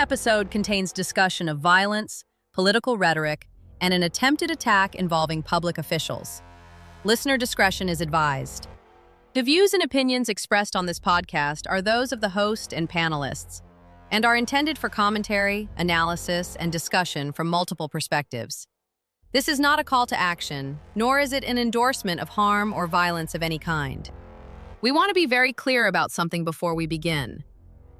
episode contains discussion of violence, political rhetoric, and an attempted attack involving public officials. Listener discretion is advised. The views and opinions expressed on this podcast are those of the host and panelists, and are intended for commentary, analysis, and discussion from multiple perspectives. This is not a call to action, nor is it an endorsement of harm or violence of any kind. We want to be very clear about something before we begin.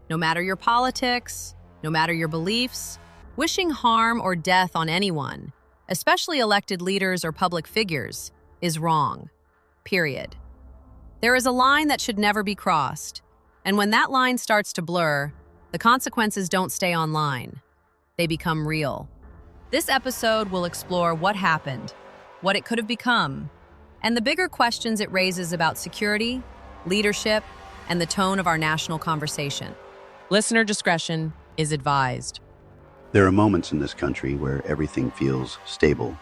No matter your politics, no matter your beliefs, wishing harm or death on anyone, especially elected leaders or public figures, is wrong. Period. There is a line that should never be crossed, and when that line starts to blur, the consequences don't stay online. They become real. This episode will explore what happened, what it could have become, and the bigger questions it raises about security, leadership, and the tone of our national conversation. Listener discretion is advised. There are moments in this country where everything feels stable,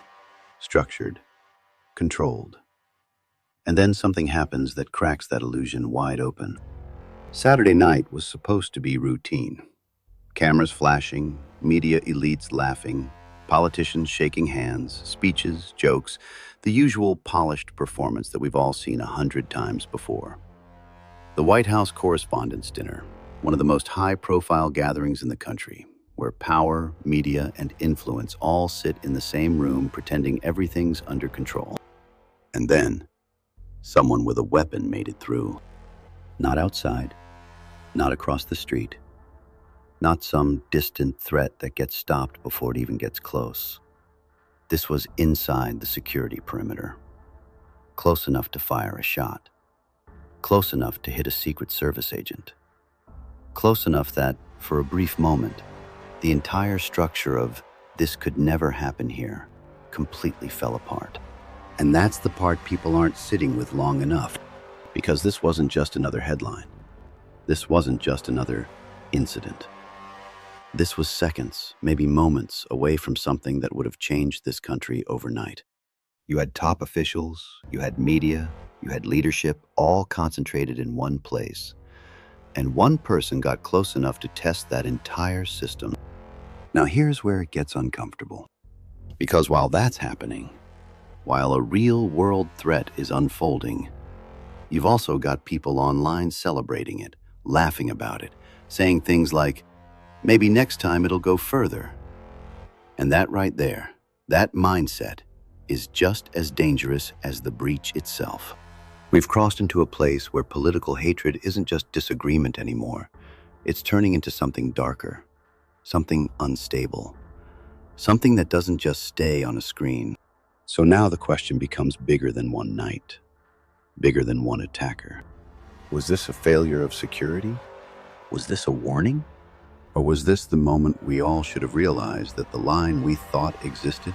structured, controlled. And then something happens that cracks that illusion wide open. Saturday night was supposed to be routine. Cameras flashing, media elites laughing, politicians shaking hands, speeches, jokes, the usual polished performance that we've all seen 100 times before. The White House Correspondents Dinner, one of the most high-profile gatherings in the country, where power, media, and influence all sit in the same room pretending everything's under control. And then, someone with a weapon made it through. Not outside, not across the street, not some distant threat that gets stopped before it even gets close. This was inside the security perimeter, close enough to fire a shot, close enough to hit a Secret Service agent, close enough that, for a brief moment, the entire structure of "this could never happen here" completely fell apart. And that's the part people aren't sitting with long enough, because this wasn't just another headline. This wasn't just another incident. This was seconds, maybe moments, away from something that would have changed this country overnight. You had top officials, you had media, you had leadership, all concentrated in one place. And one person got close enough to test that entire system. Now here's where it gets uncomfortable. Because while that's happening, while a real-world threat is unfolding, you've also got people online celebrating it, laughing about it, saying things like, "Maybe next time it'll go further." And that right there, that mindset, is just as dangerous as the breach itself. We've crossed into a place where political hatred isn't just disagreement anymore. It's turning into something darker, something unstable, something that doesn't just stay on a screen. So now the question becomes bigger than one night, bigger than one attacker. Was this a failure of security? Was this a warning? Or was this the moment we all should have realized that the line we thought existed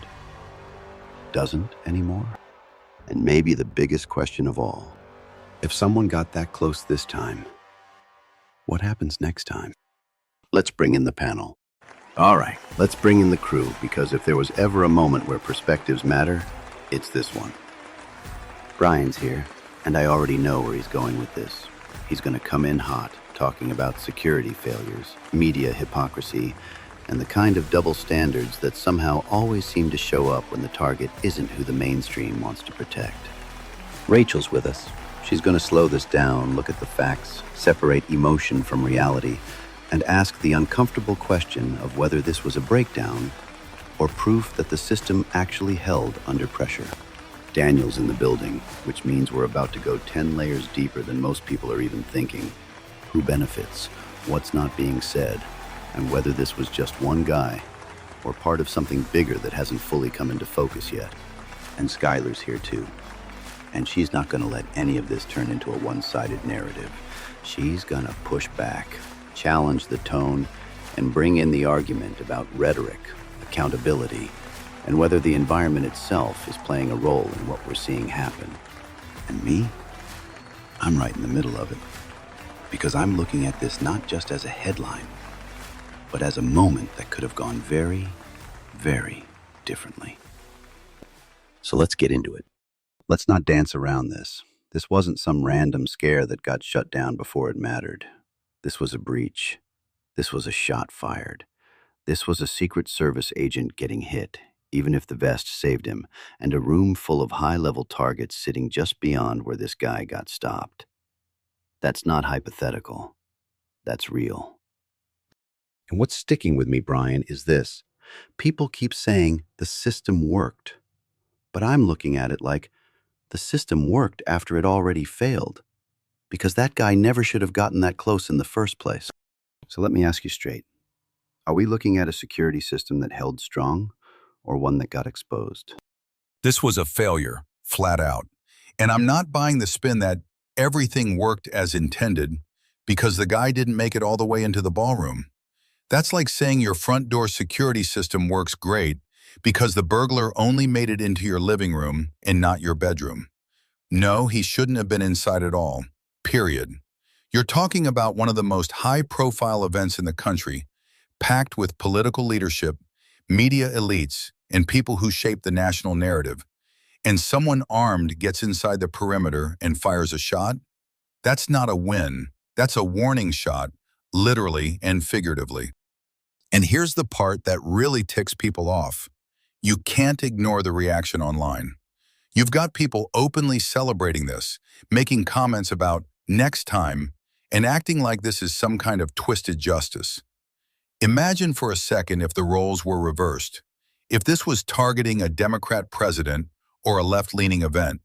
doesn't anymore? And maybe the biggest question of all, if someone got that close this time, what happens next time? Let's bring in the panel. All right, let's bring in the crew, because if there was ever a moment where perspectives matter, it's this one. Brian's here, and I already know where he's going with this. He's going to come in hot, talking about security failures, media hypocrisy, and the kind of double standards that somehow always seem to show up when the target isn't who the mainstream wants to protect. Rachel's with us. She's going to slow this down, look at the facts, separate emotion from reality, and ask the uncomfortable question of whether this was a breakdown or proof that the system actually held under pressure. Daniel's in the building, which means we're about to go 10 layers deeper than most people are even thinking. Who benefits? What's not being said? And whether this was just one guy or part of something bigger that hasn't fully come into focus yet. And Skylar's here too. And she's not going to let any of this turn into a one-sided narrative. She's going to push back, challenge the tone, and bring in the argument about rhetoric, accountability, and whether the environment itself is playing a role in what we're seeing happen. And me? I'm right in the middle of it. Because I'm looking at this not just as a headline, but as a moment that could have gone very, very differently. So let's get into it. Let's not dance around this. This wasn't some random scare that got shut down before it mattered. This was a breach. This was a shot fired. This was a Secret Service agent getting hit, even if the vest saved him, and a room full of high-level targets sitting just beyond where this guy got stopped. That's not hypothetical. That's real. And what's sticking with me, Brian, is this. People keep saying the system worked, but I'm looking at it like the system worked after it already failed, because that guy never should have gotten that close in the first place. So let me ask you straight. Are we looking at a security system that held strong or one that got exposed? This was a failure, flat out. And I'm not buying the spin that everything worked as intended because the guy didn't make it all the way into the ballroom. That's like saying your front door security system works great because the burglar only made it into your living room and not your bedroom. No, he shouldn't have been inside at all, period. You're talking about one of the most high-profile events in the country, packed with political leadership, media elites, and people who shape the national narrative, and someone armed gets inside the perimeter and fires a shot? That's not a win. That's a warning shot, literally and figuratively. And here's the part that really ticks people off. You can't ignore the reaction online. You've got people openly celebrating this, making comments about next time, and acting like this is some kind of twisted justice. Imagine for a second if the roles were reversed. If this was targeting a Democrat president or a left-leaning event,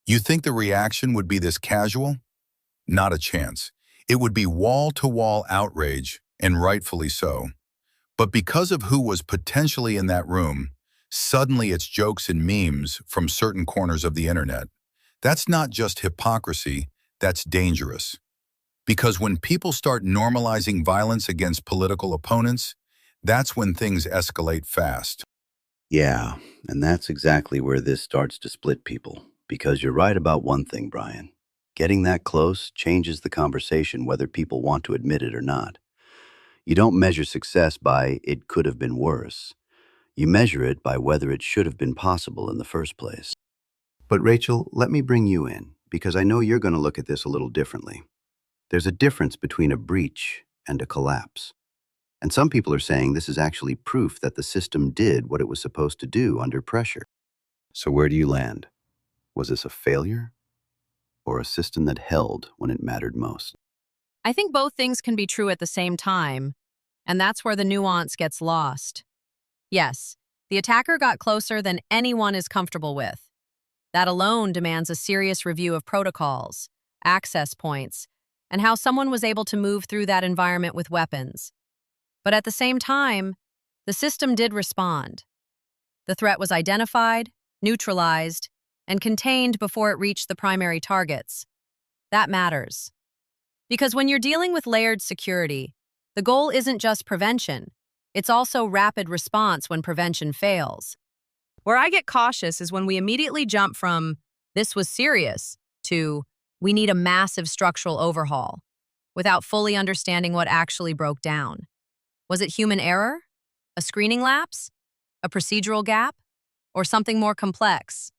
you think the reaction would be this casual? Not a chance. It would be wall-to-wall outrage, and rightfully so. But because of who was potentially in that room, suddenly it's jokes and memes from certain corners of the internet. That's not just hypocrisy, that's dangerous. Because when people start normalizing violence against political opponents, that's when things escalate fast. Yeah, and that's exactly where this starts to split people. Because you're right about one thing, Brian. Getting that close changes the conversation whether people want to admit it or not. You don't measure success by "it could have been worse." You measure it by whether it should have been possible in the first place. But Rachel, let me bring you in, because I know you're going to look at this a little differently. There's a difference between a breach and a collapse. And some people are saying this is actually proof that the system did what it was supposed to do under pressure. So where do you land? Was this a failure or a system that held when it mattered most? I think both things can be true at the same time, and that's where the nuance gets lost. Yes, the attacker got closer than anyone is comfortable with. That alone demands a serious review of protocols, access points, and how someone was able to move through that environment with weapons. But at the same time, the system did respond. The threat was identified, neutralized, and contained before it reached the primary targets. That matters. Because when you're dealing with layered security, the goal isn't just prevention, it's also rapid response when prevention fails. Where I get cautious is when we immediately jump from, "this was serious," to, "we need a massive structural overhaul," without fully understanding what actually broke down. Was it human error? A screening lapse? A procedural gap? Or something more complex?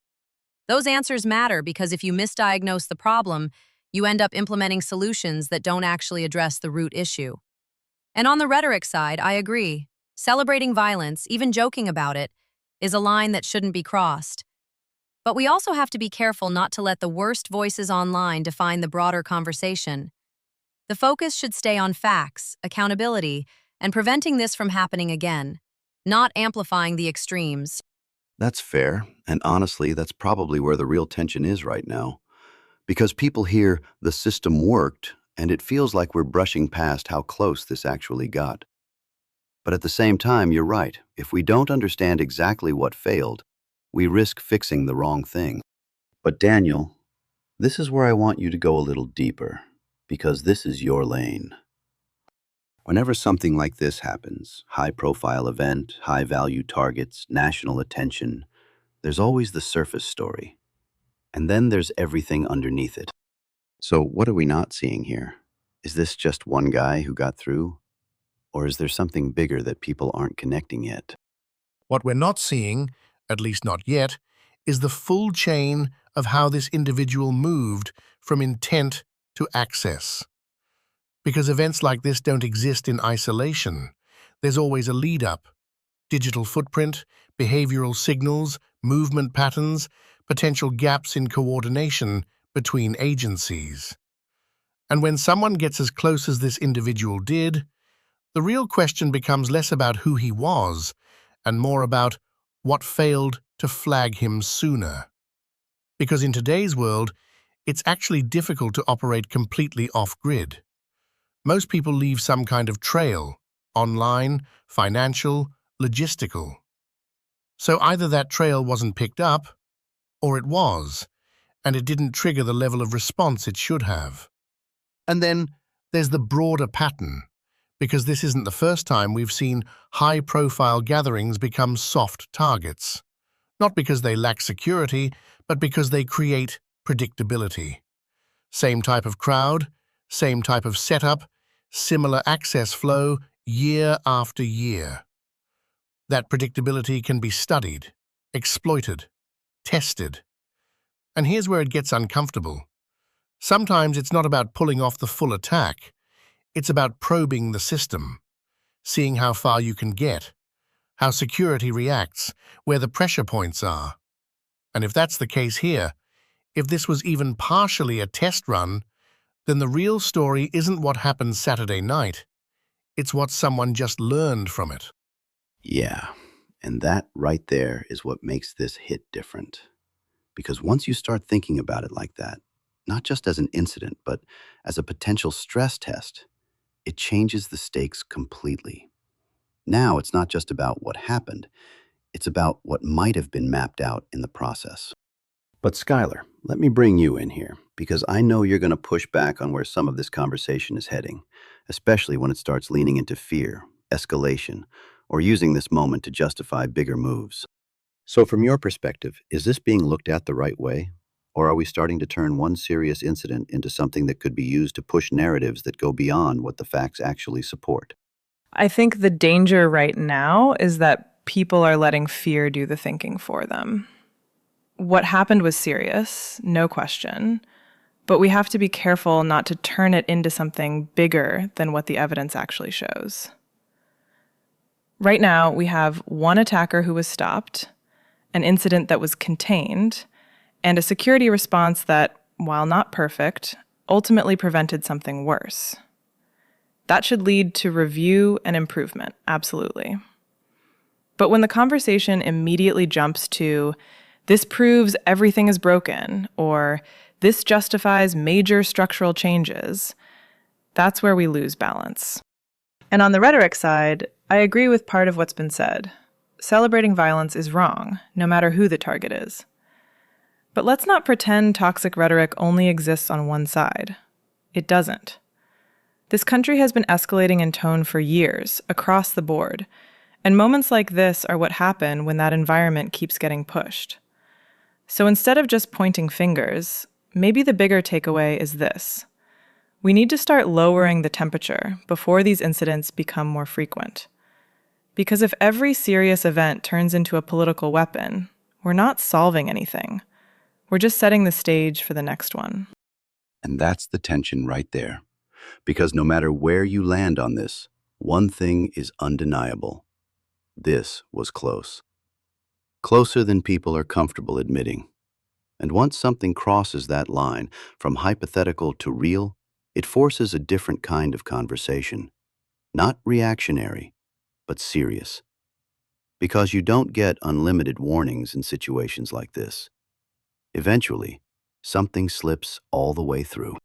Those answers matter because if you misdiagnose the problem, you end up implementing solutions that don't actually address the root issue. And on the rhetoric side, I agree. Celebrating violence, even joking about it, is a line that shouldn't be crossed. But we also have to be careful not to let the worst voices online define the broader conversation. The focus should stay on facts, accountability, and preventing this from happening again, not amplifying the extremes. That's fair, and honestly, that's probably where the real tension is right now. Because people hear the system worked, and it feels like we're brushing past how close this actually got. But at the same time, you're right. If we don't understand exactly what failed, we risk fixing the wrong thing. But Daniel, this is where I want you to go a little deeper, because this is your lane. Whenever something like this happens, high-profile event, high-value targets, national attention, there's always the surface story. And then there's everything underneath it. So what are we not seeing here? Is this just one guy who got through? Or is there something bigger that people aren't connecting yet? What we're not seeing, at least not yet, is the full chain of how this individual moved from intent to access. Because events like this don't exist in isolation. there's always a lead-up. Digital footprint, behavioral signals, movement patterns, potential gaps in coordination between agencies. And when someone gets as close as this individual did, the real question becomes less about who he was and more about what failed to flag him sooner. Because in today's world, it's actually difficult to operate completely off-grid. Most people leave some kind of trail, online, financial, logistical. So either that trail wasn't picked up, or it was, and it didn't trigger the level of response it should have. And then there's the broader pattern, because this isn't the first time we've seen high-profile gatherings become soft targets. Not because they lack security, but because they create predictability. Same type of crowd, same type of setup, similar access flow year after year. That predictability can be studied, exploited, tested. And here's where it gets uncomfortable. Sometimes it's not about pulling off the full attack. It's about probing the system, seeing how far you can get, how security reacts, where the pressure points are. And if that's the case here, if this was even partially a test run, then the real story isn't what happened Saturday night. It's what someone just learned from it. Yeah, and that right there is what makes this hit different. Because once you start thinking about it like that, not just as an incident, but as a potential stress test, it changes the stakes completely. Now it's not just about what happened, it's about what might have been mapped out in the process. But Skylar, let me bring you in here, because I know you're going to push back on where some of this conversation is heading, especially when it starts leaning into fear, escalation, or using this moment to justify bigger moves. So from your perspective, is this being looked at the right way? Or are we starting to turn one serious incident into something that could be used to push narratives that go beyond what the facts actually support? I think the danger right now is that people are letting fear do the thinking for them. What happened was serious, no question, but we have to be careful not to turn it into something bigger than what the evidence actually shows. Right now, we have one attacker who was stopped, an incident that was contained, and a security response that, while not perfect, ultimately prevented something worse. That should lead to review and improvement, absolutely. But when the conversation immediately jumps to, this proves everything is broken, or this justifies major structural changes, that's where we lose balance. And on the rhetoric side, I agree with part of what's been said. Celebrating violence is wrong, no matter who the target is. But let's not pretend toxic rhetoric only exists on one side. It doesn't. This country has been escalating in tone for years, across the board, and moments like this are what happen when that environment keeps getting pushed. So instead of just pointing fingers, maybe the bigger takeaway is this. We need to start lowering the temperature before these incidents become more frequent. Because if every serious event turns into a political weapon, we're not solving anything. We're just setting the stage for the next one. And that's the tension right there. Because no matter where you land on this, one thing is undeniable. This was close. Closer than people are comfortable admitting. And once something crosses that line, from hypothetical to real, it forces a different kind of conversation. Not reactionary, but serious. Because you don't get unlimited warnings in situations like this. Eventually, something slips all the way through.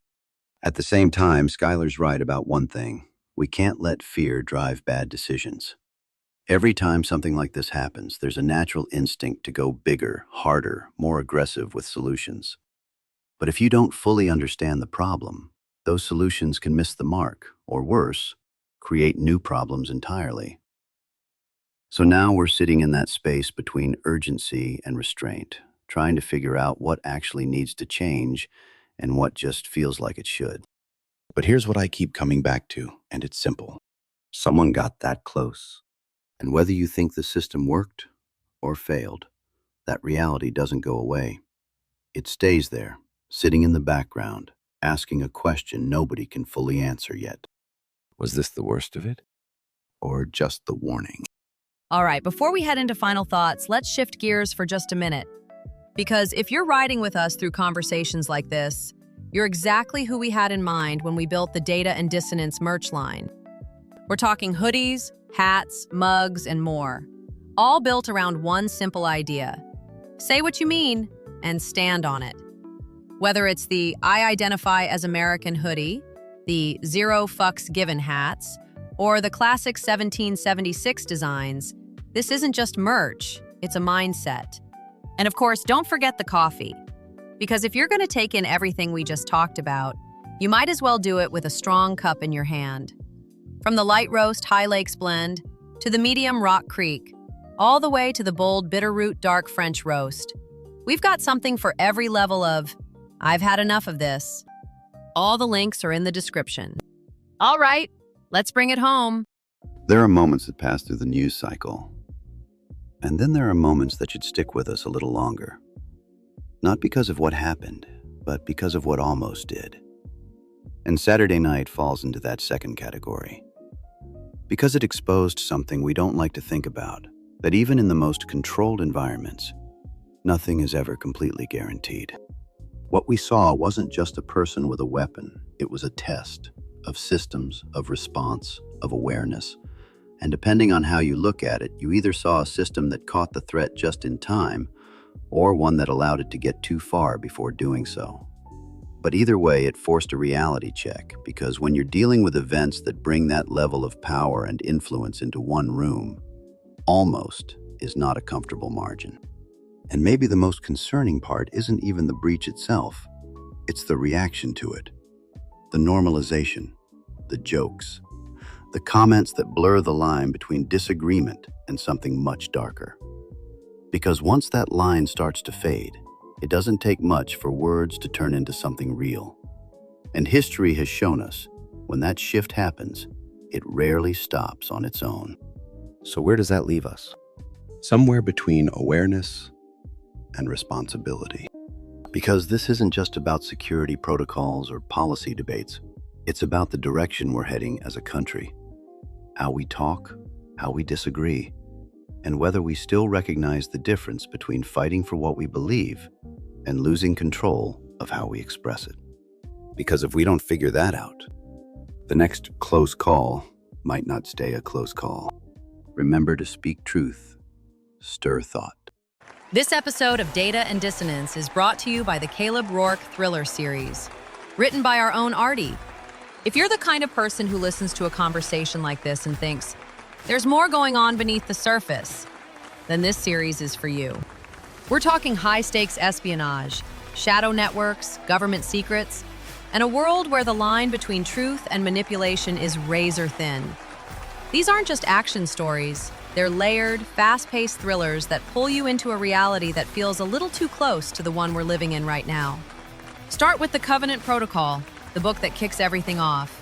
At the same time, Skylar's right about one thing. We can't let fear drive bad decisions. Every time something like this happens, there's a natural instinct to go bigger, harder, more aggressive with solutions. But if you don't fully understand the problem, those solutions can miss the mark, or worse, create new problems entirely. So now we're sitting in that space between urgency and restraint, trying to figure out what actually needs to change and what just feels like it should. But here's what I keep coming back to, and it's simple. Someone got that close. And whether you think the system worked or failed, that reality doesn't go away. It stays there, sitting in the background, asking a question nobody can fully answer yet. Was this the worst of it? or just the warning? All right, before we head into final thoughts, let's shift gears for just a minute. Because if you're riding with us through conversations like this, you're exactly who we had in mind when we built the Data and Dissonance merch line. We're talking hoodies, hats, mugs, and more, all built around one simple idea. Say what you mean and stand on it. Whether it's the I identify as American hoodie, the zero fucks given hats, or the classic 1776 designs, this isn't just merch, it's a mindset. And of course, don't forget the coffee. Because if you're going to take in everything we just talked about, you might as well do it with a strong cup in your hand. From the light roast High Lakes blend, to the medium Rock Creek, all the way to the bold bitter root dark French roast, we've got something for every level of, I've had enough of this. All the links are in the description. All right, let's bring it home. There are moments that pass through the news cycle, and then there are moments that should stick with us a little longer. Not because of what happened, but because of what almost did. And Saturday night falls into that second category. Because it exposed something we don't like to think about, that even in the most controlled environments, nothing is ever completely guaranteed. What we saw wasn't just a person with a weapon, it was a test of systems, of response, of awareness. And depending on how you look at it, you either saw a system that caught the threat just in time, or one that allowed it to get too far before doing so. But either way, it forced a reality check, because when you're dealing with events that bring that level of power and influence into one room, almost is not a comfortable margin. And maybe the most concerning part isn't even the breach itself, it's the reaction to it. The normalization, the jokes, the comments that blur the line between disagreement and something much darker. Because once that line starts to fade, it doesn't take much for words to turn into something real. And history has shown us, when that shift happens, it rarely stops on its own. So where does that leave us? Somewhere between awareness and responsibility. Because this isn't just about security protocols or policy debates. It's about the direction we're heading as a country. How we talk, how we disagree, and whether we still recognize the difference between fighting for what we believe and losing control of how we express it. Because if we don't figure that out, the next close call might not stay a close call. Remember to speak truth, stir thought. This episode of Data and Dissonance is brought to you by the Caleb Rourke Thriller series, written by our own Artie. If you're the kind of person who listens to a conversation like this and thinks, there's more going on beneath the surface, then this series is for you. We're talking high-stakes espionage, shadow networks, government secrets, and a world where the line between truth and manipulation is razor thin. These aren't just action stories. They're layered, fast-paced thrillers that pull you into a reality that feels a little too close to the one we're living in right now. Start with The Covenant Protocol, the book that kicks everything off.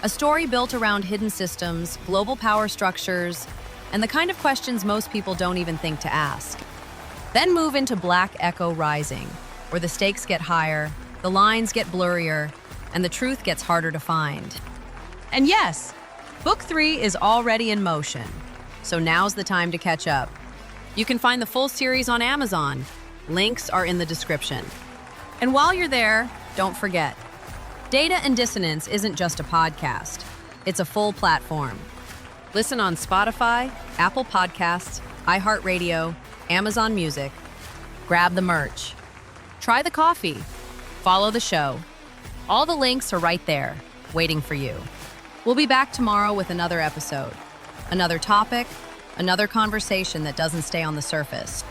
A story built around hidden systems, global power structures, and the kind of questions most people don't even think to ask. Then move into Black Echo Rising, where the stakes get higher, the lines get blurrier, and the truth gets harder to find. And yes, Book 3 is already in motion, so now's the time to catch up. You can find the full series on Amazon. Links are in the description. And while you're there, don't forget, Data and Dissonance isn't just a podcast. It's a full platform. Listen on Spotify, Apple Podcasts, iHeartRadio, Amazon Music. Grab the merch. Try the coffee. Follow the show. All the links are right there, waiting for you. We'll be back tomorrow with another episode. Another topic, another conversation that doesn't stay on the surface.